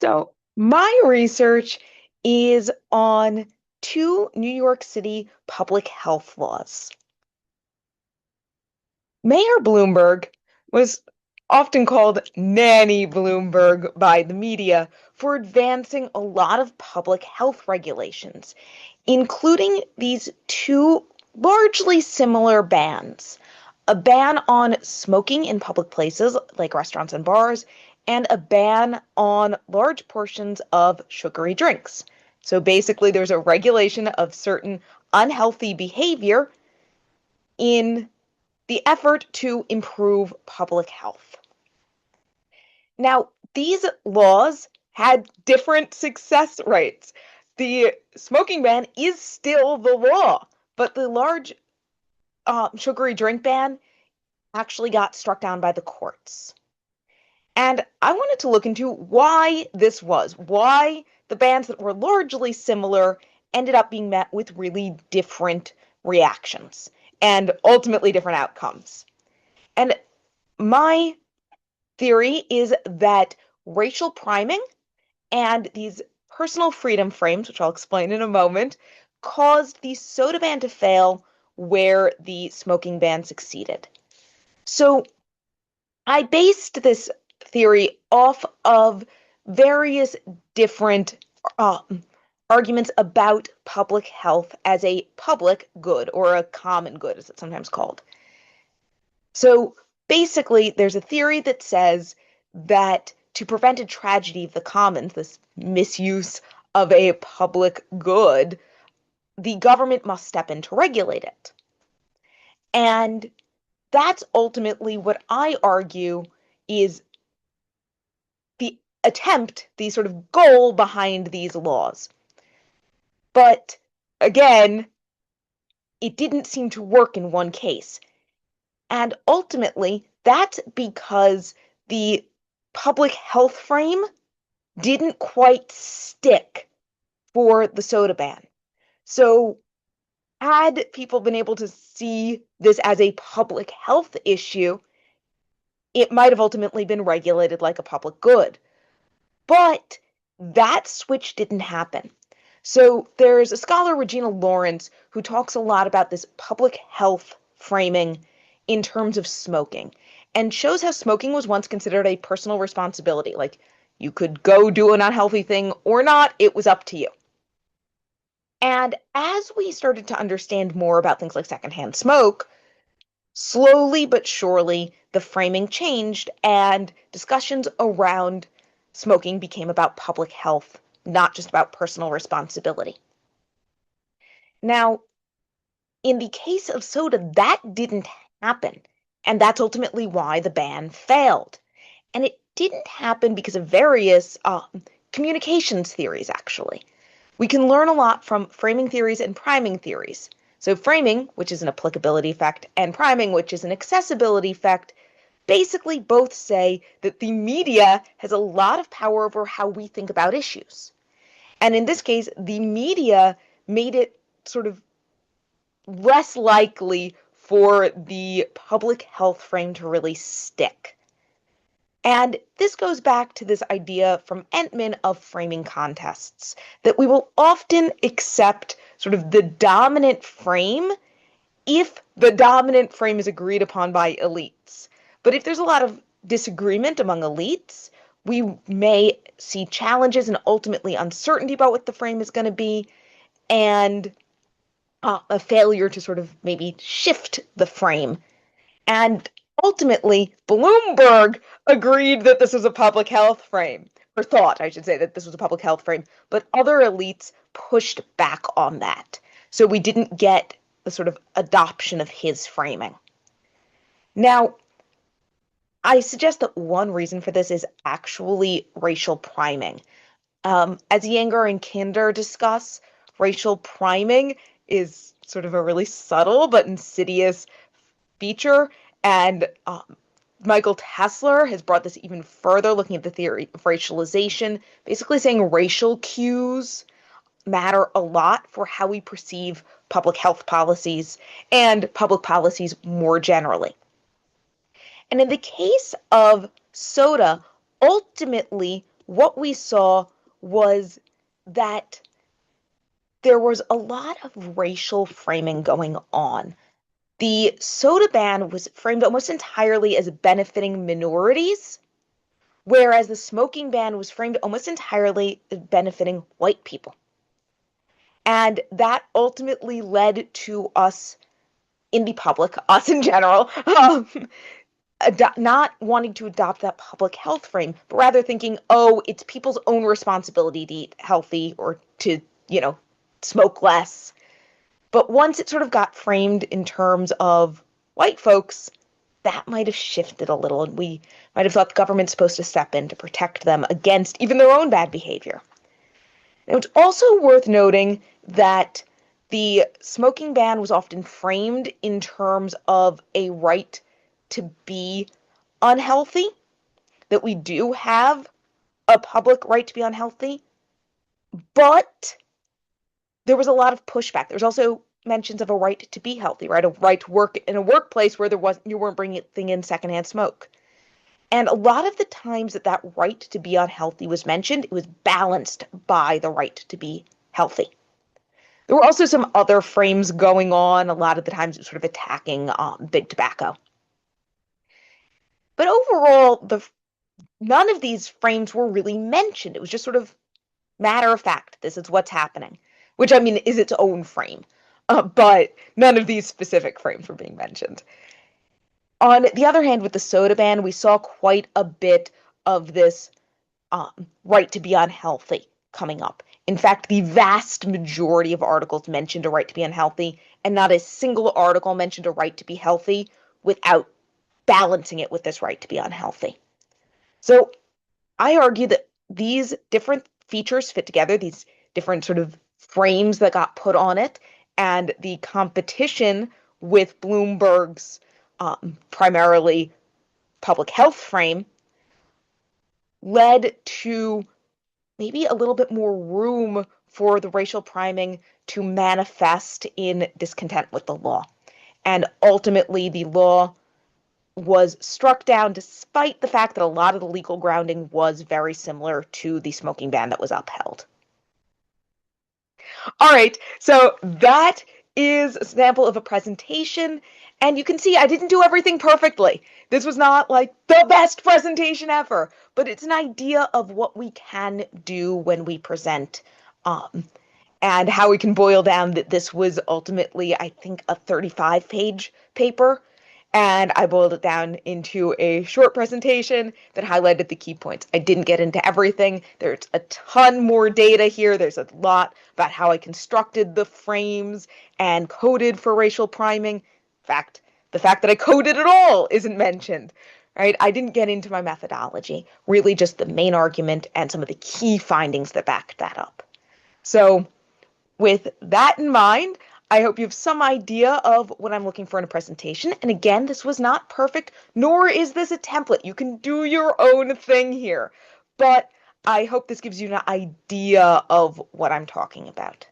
So, my research is on two New York City public health laws. Mayor Bloomberg was often called Nanny Bloomberg by the media for advancing a lot of public health regulations, including these two largely similar bans. A ban on smoking in public places like restaurants and bars, and a ban on large portions of sugary drinks. So basically, there's a regulation of certain unhealthy behavior in the effort to improve public health. Now, these laws had different success rates. The smoking ban is still the law, but the large sugary drink ban actually got struck down by the courts. And I wanted to look into why this was, why the bans that were largely similar ended up being met with really different reactions and ultimately different outcomes. And my theory is that racial priming and these personal freedom frames, which I'll explain in a moment, caused the soda ban to fail where the smoking ban succeeded. So I based this theory off of various different arguments about public health as a public good or a common good, as it's sometimes called. So basically, there's a theory that says that to prevent a tragedy of the commons, this misuse of a public good, the government must step in to regulate it. And that's ultimately what I argue is the attempt, the sort of goal behind these laws. But again, it didn't seem to work in one case. And ultimately, that's because the public health frame didn't quite stick for the soda ban. So, had people been able to see this as a public health issue, it might have ultimately been regulated like a public good. But that switch didn't happen. So there's a scholar, Regina Lawrence, who talks a lot about this public health framing in terms of smoking and shows how smoking was once considered a personal responsibility. Like you could go do an unhealthy thing or not, it was up to you. And as we started to understand more about things like secondhand smoke, slowly but surely the framing changed and discussions around smoking became about public health, not just about personal responsibility. Now, in the case of soda, that didn't happen. And that's ultimately why the ban failed. And it didn't happen because of various communications theories, actually. We can learn a lot from framing theories and priming theories. So, framing, which is an applicability effect, and priming, which is an accessibility effect, basically both say that the media has a lot of power over how we think about issues. And in this case, the media made it sort of less likely for the public health frame to really stick. And this goes back to this idea from Entman of framing contests, that we will often accept sort of the dominant frame if the dominant frame is agreed upon by elites. But if there's a lot of disagreement among elites, we may see challenges and ultimately uncertainty about what the frame is going to be, and a failure to sort of maybe shift the frame. And ultimately, Bloomberg agreed that this was a public health frame, or thought, I should say, that this was a public health frame, but other elites pushed back on that. So we didn't get the sort of adoption of his framing. Now, I suggest that one reason for this is actually racial priming. As Yanger and Kinder discuss, racial priming is sort of a really subtle but insidious feature, and Michael Tesler has brought this even further, looking at the theory of racialization, basically saying racial cues matter a lot for how we perceive public health policies and public policies more generally. And in the case of soda, ultimately, what we saw was that there was a lot of racial framing going on. The soda ban was framed almost entirely as benefiting minorities, whereas the smoking ban was framed almost entirely as benefiting white people. And that ultimately led to us in the public, us in general, not wanting to adopt that public health frame, but rather thinking, oh, it's people's own responsibility to eat healthy or to, smoke less. But once it sort of got framed in terms of white folks, that might have shifted a little, and we might have thought the government's supposed to step in to protect them against even their own bad behavior. Now, it's also worth noting that the smoking ban was often framed in terms of a right to be unhealthy, that we do have a public right to be unhealthy, but there was a lot of pushback. There's also mentions of a right to be healthy, right? A right to work in a workplace where you weren't bringing in secondhand smoke. And a lot of the times that right to be unhealthy was mentioned, it was balanced by the right to be healthy. There were also some other frames going on. A lot of the times it was sort of attacking big tobacco. But overall, none of these frames were really mentioned. It was just sort of matter of fact. This is what's happening, which I mean is its own frame. But none of these specific frames were being mentioned. On the other hand, with the soda ban, we saw quite a bit of this right to be unhealthy coming up. In fact, the vast majority of articles mentioned a right to be unhealthy, and not a single article mentioned a right to be healthy without balancing it with this right to be unhealthy. So I argue that these different features fit together, these different sort of frames that got put on it, and the competition with Bloomberg's primarily public health frame led to maybe a little bit more room for the racial priming to manifest in discontent with the law. And ultimately, the law was struck down despite the fact that a lot of the legal grounding was very similar to the smoking ban that was upheld. All right, so that is a sample of a presentation, and you can see I didn't do everything perfectly. This was not like the best presentation ever, but it's an idea of what we can do when we present, and how we can boil down that this was ultimately, I think, a 35-page paper. And I boiled it down into a short presentation that highlighted the key points. I didn't get into everything. There's a ton more data here. There's a lot about how I constructed the frames and coded for racial priming. In fact, the fact that I coded at all isn't mentioned, right? I didn't get into my methodology, really just the main argument and some of the key findings that backed that up. So with that in mind, I hope you have some idea of what I'm looking for in a presentation. And again, this was not perfect, nor is this a template. You can do your own thing here. But I hope this gives you an idea of what I'm talking about.